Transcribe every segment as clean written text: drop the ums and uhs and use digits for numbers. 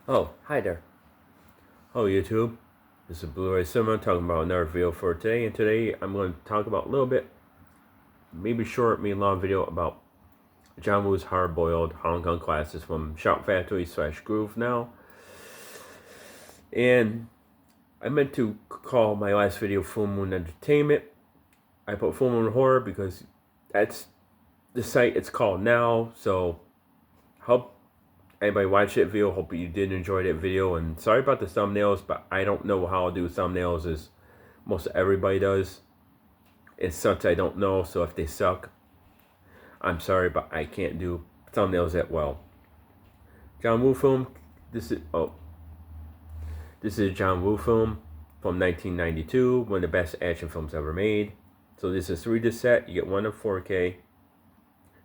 Oh, hi there. Hello, YouTube. This is Blu-ray Cinema talking about another video for today. And today I'm going to talk about a little bit, maybe short, maybe long video about John Woo's hard-boiled Hong Kong classics from Shout Factory / Groove Now. And I meant to call my last video Full Moon Entertainment. I put Full Moon Horror because that's the site it's called now. So hope anybody watched that video. Hope you did enjoy that video. And sorry about the thumbnails, but I don't know how to do thumbnails as most everybody does. It sucks I don't know, so if they suck, I'm sorry, but I can't do thumbnails that well. John Woo film. This is a John Woo film from 1992, one of the best action films ever made. So this is a 3-disc set. You get one of 4K,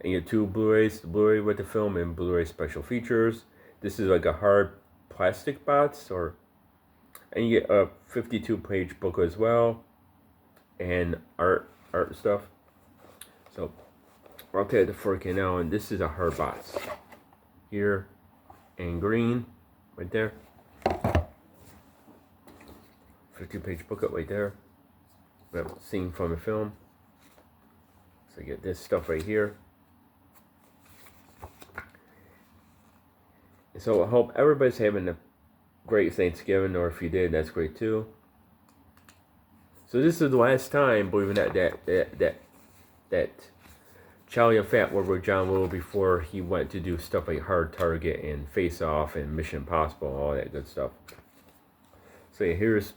and you get 2 Blu-rays. The Blu-ray with the film and Blu-ray special features. This is like a hard plastic box, and you get a 52-page book as well, and art stuff. So I'll take the 4K now, and this is a hard box here, and green right there. 52-page booklet right there. We have a scene from the film. So you get this stuff right here. So I hope everybody's having a great Thanksgiving, or if you did, that's great too. So this is the last time, believe it or not, that Chow Yun-fat were with John Woo before he went to do stuff like Hard Target and Face Off and Mission Impossible, all that good stuff. So yeah, here's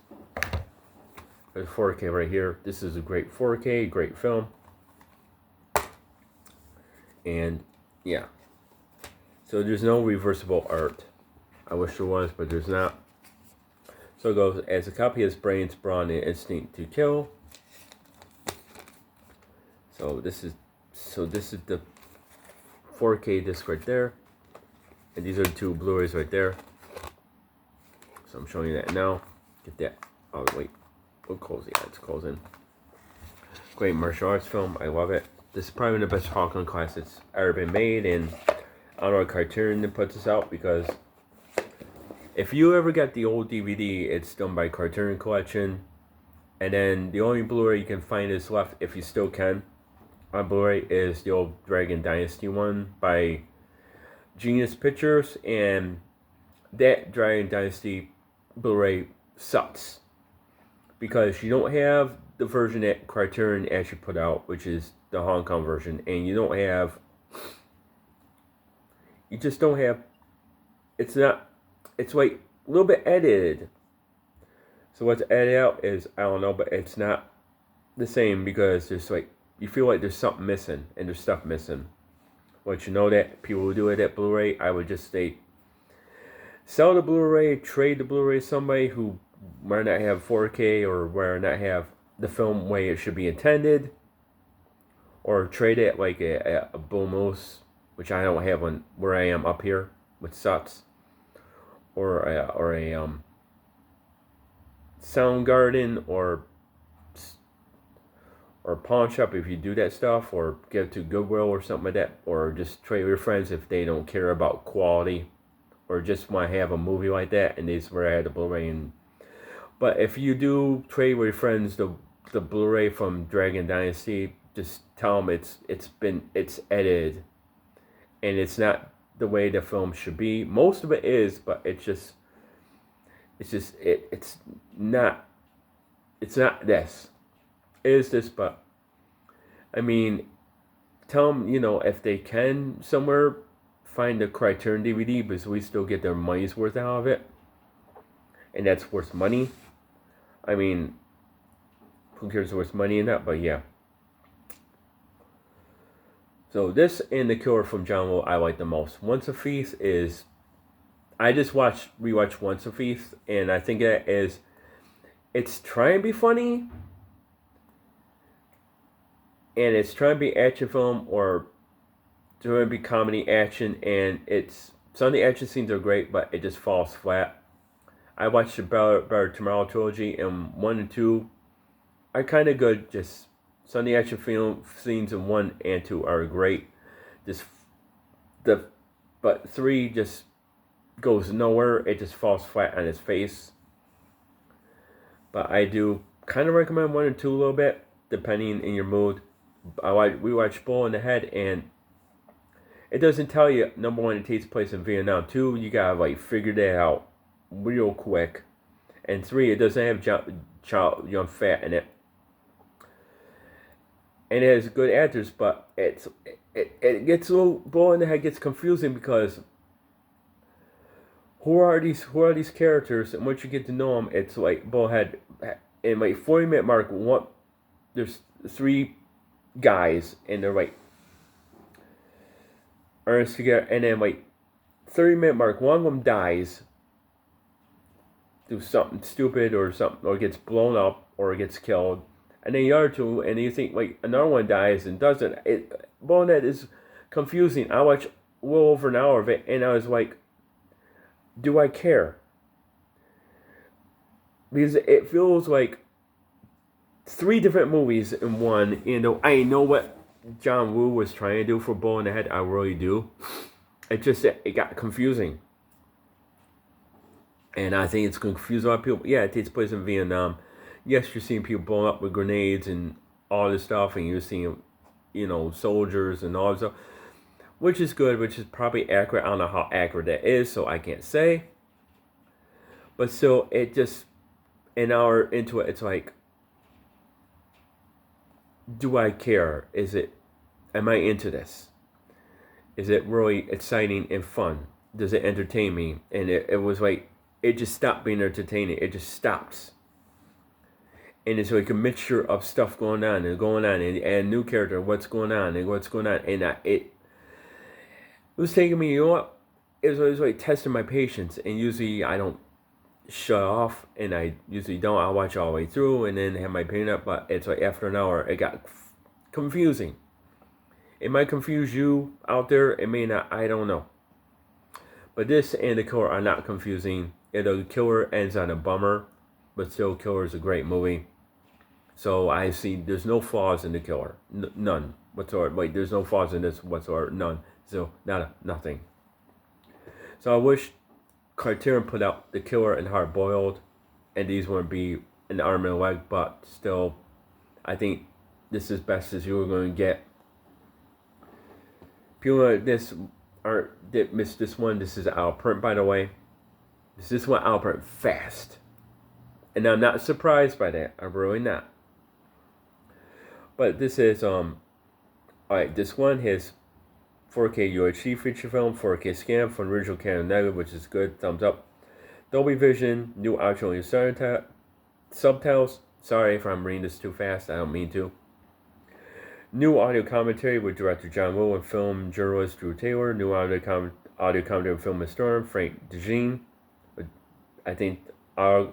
4K right here. This is a great 4K, great film. And yeah. So there's no reversible art. I wish there was, but there's not. So it goes, as a copy has brains, brawn, and instinct to kill. So this is the 4K disc right there. And these are the 2 Blu-rays right there. So I'm showing you that now. Get that. Oh wait. We'll close the ads. Closing. Great martial arts film. I love it. This is probably one of the best Hong Kong classics ever been made, and I don't know, Criterion that puts this out, because if you ever get the old DVD, it's done by Criterion Collection, and then the only Blu-ray you can find is left, if you still can, on Blu-ray, is the old Dragon Dynasty one by Genius Pictures, and that Dragon Dynasty Blu-ray sucks, because you don't have the version that Criterion actually put out, which is the Hong Kong version, and you just don't have, it's like a little bit edited. So what's edited out is, I don't know, but it's not the same, because there's like, you feel like there's something missing, and there's stuff missing. Once you know that, people who do it at Blu-ray, I would just say, sell the Blu-ray, trade the Blu-ray to somebody who might not have 4K, or might not have the film way it should be intended, or trade it like a Boomos, which I don't have one where I am up here, which sucks, or a Soundgarden, or pawn shop if you do that stuff, or give it to Goodwill or something like that, or just trade with your friends if they don't care about quality, or just want to have a movie like that, and this is where I had the Blu-ray. And but if you do trade with your friends the Blu-ray from Dragon Dynasty, just tell them it's edited, and it's not the way the film should be. Most of it is, but it's not this. It is this, but I mean, tell them, if they can somewhere find the Criterion DVD, because we still get their money's worth out of it, and that's worth money. I mean, who cares what's money in that? But yeah. So this and The Killer from John Woo I like the most. Once a Feast is, I just rewatched Once a Feast, and I think it's trying to be funny, and it's trying to be action film, or trying to be comedy action, and some of the action scenes are great, but it just falls flat. I watched the Better Tomorrow trilogy, and 1 and 2 are kind of good. Just some of the action film scenes in 1 and 2 are great. But 3 just goes nowhere. It just falls flat on his face. But I do kind of recommend 1 and 2 a little bit, depending in your mood. We watched Bull in the Head, and it doesn't tell you, number 1, it takes place in Vietnam. 2, you gotta like figure that out real quick. And 3, it doesn't have Chow Yun-fat in it. And it has good actors, but it gets a little, Bull in the Head gets confusing because who are these characters, and once you get to know them, it's like Bullhead. In like 40-minute mark, there's 3 guys, and they're like earns together, and then like 30-minute mark, one of them dies, do something stupid or something, or gets blown up or gets killed, and then the other 2, and you think like another one dies and doesn't. Bullhead is confusing. I watched a little over an hour of it, and I was like, do I care? Because it feels like 3 different movies in one. You know, I know what John Woo was trying to do for Bull in the Head. I really do. It got confusing. And I think it's confused a lot of people. Yeah, it takes place in Vietnam. Yes, you're seeing people blowing up with grenades and all this stuff. And you're seeing, soldiers and all this stuff. Which is good, which is probably accurate. I don't know how accurate that is, so I can't say. But still, it just, an hour into it, it's like, do I care? Am I into this? Is it really exciting and fun? Does it entertain me? And it was like, it just stopped being entertaining. It just stops. And it's like a mixture of stuff going on, and new character, what's going on, and it was taking me, it was like testing my patience, and usually I don't shut off, and I usually don't. I'll watch all the way through and then have my opinion up, but it's like after an hour, it got confusing. It might confuse you out there, it may not, I don't know. But this and The Killer are not confusing. The Killer ends on a bummer, but still, Killer is a great movie. So I see there's no flaws in The Killer. None whatsoever. Wait, there's no flaws in this whatsoever. None. So, nothing. So I wish Criterion put out The Killer and Hard Boiled, and these wouldn't be an arm and a leg, but still, I think this is best as you're going to get. People like this did miss this one. This is out of print, by the way. This one out of print fast. And I'm not surprised by that. I'm really not. But this is, alright, this one has 4K UHD feature film, 4K scan from original Canon negative, which is good, thumbs up. Dolby Vision, new optional subtitles. Sorry if I'm reading this too fast, I don't mean to. New audio commentary with director John Woo and film journalist Drew Taylor. New audio commentary with film historian Frank DeJean. I think archival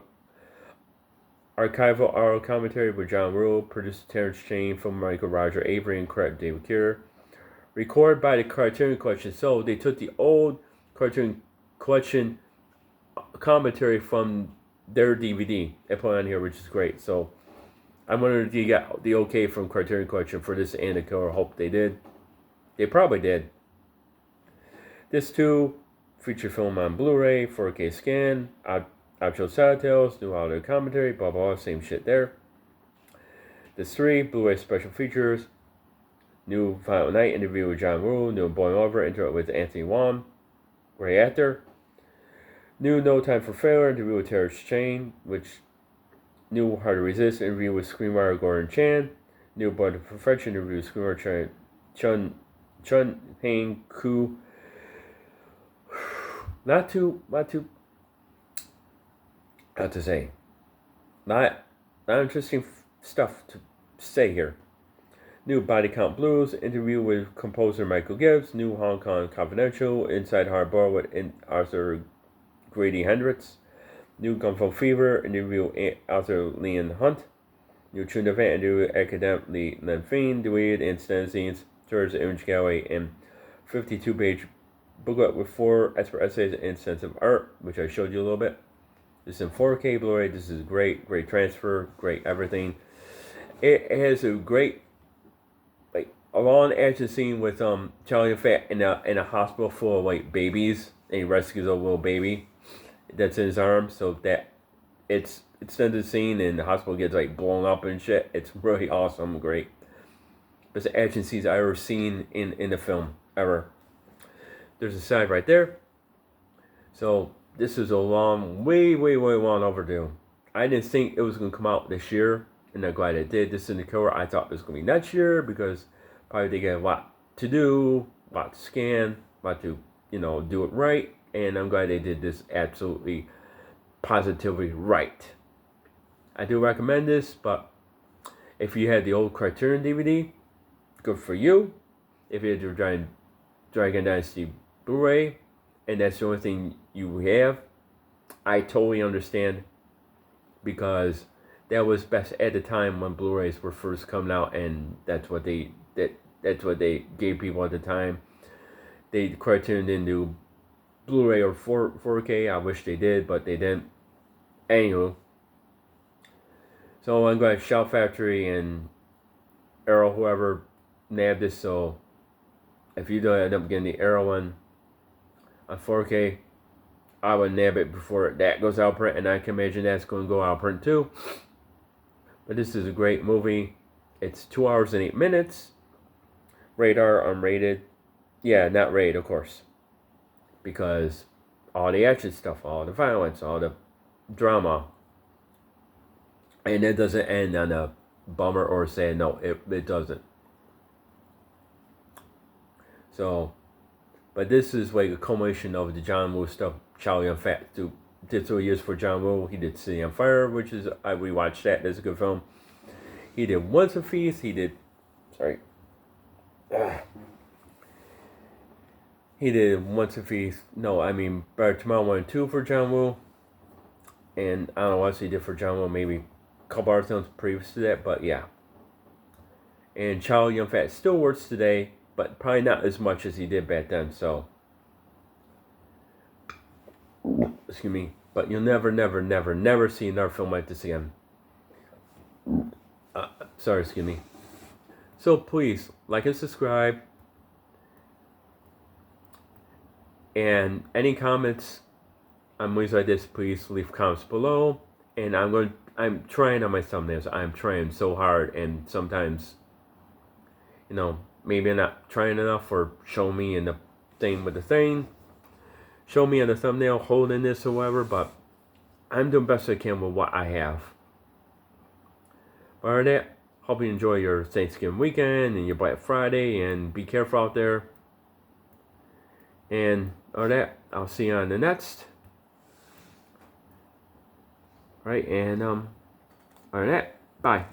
audio commentary with John Woo, producer Terrence Chang, filmmaker Roger Avery, and credit David Keir. Recorded by the Criterion Collection. So they took the old Criterion Collection commentary from their DVD and put it on here, which is great. So I'm wondering if you got the okay from Criterion Collection for this and The Killer. I hope they did. They probably did. This too, feature film on Blu-ray, 4K scan, optional subtitles, new audio commentary, blah blah, same shit there. This 3, Blu-ray special features. New Final Night interview with John Woo. New Boy Over interview with Anthony Wong, great actor. New No Time for Failure interview with Terrence Chang, which new Hard to Resist interview with screenwriter Gordon Chan. New Born to Perfection interview with screenwriter Chun Hang Koo. Not interesting stuff to say here. New Body Count Blues interview with composer Michael Gibbs. New Hong Kong Confidential Inside Hardball with Arthur Grady Hendricks. New Gunfo Fever interview with Arthur Leon Hunt. New Tune Event interview with academic Lee Lenfine, Dweed, and Stanzines, Tours Image Gallery, and 52-page booklet with 4 expert essays and sensitive art, which I showed you a little bit. This is in 4K Blu-ray. This is great transfer, great everything. It has a great, a long action scene with Charlie Fat in a hospital full of babies, and he rescues a little baby that's in his arms. So that it's extended scene, and the hospital gets like blown up and shit. It's really awesome, great. Best action scenes I ever seen in the film ever. There's a side right there. So this is a long, way long overdue. I didn't think it was gonna come out this year, and I'm glad it did. This is the killer. I thought it was gonna be next year because probably they get a lot to do, a lot to scan, a lot to do it right, and I'm glad they did this absolutely, positively right. I do recommend this, but if you had the old Criterion DVD, good for you. If you had your Dragon Dynasty Blu-ray, and that's the only thing you have, I totally understand, because that was best at the time when Blu-rays were first coming out, and that's what they gave people at the time. They Criterion didn't do Blu-ray or 4K. I wish they did, but they didn't. Anywho, so I'm glad Shout Factory and Arrow, whoever, nabbed this. So if you don't end up getting the Arrow one on 4K, I would nab it before that goes out of print, and I can imagine that's going to go out of print too. But this is a great movie. It's 2 hours and 8 minutes. Radar, unrated. Yeah, not rated, of course, because all the action stuff, all the violence, all the drama, and it doesn't end on a bummer or sad note. It doesn't. So, but this is like a culmination of the John Woo stuff. Chow Yun-fat did 2 years for John Woo. He did City on Fire, which is, I rewatched that. That's a good film. He did Once a Feast. He did Once a Feast. No, I mean Better Tomorrow 1 and 2 for John Woo. And I don't know what else he did for John Woo. Maybe a couple other films previous to that, but yeah. And Chow Yun-fat still works today, but probably not as much as he did back then. So, excuse me. But you'll never see another film like this again. Sorry, excuse me. So please, like and subscribe. And any comments on movies like this, please leave comments below. And I'm trying on my thumbnails. I'm trying so hard, and sometimes, maybe I'm not trying enough, or show me in the thing with the thing. Show me on the thumbnail holding this or whatever, but I'm doing best I can with what I have. But other than that, hope you enjoy your Thanksgiving weekend and your Black Friday, and be careful out there. And other than that, I'll see you on the next. Right, and other than that, bye.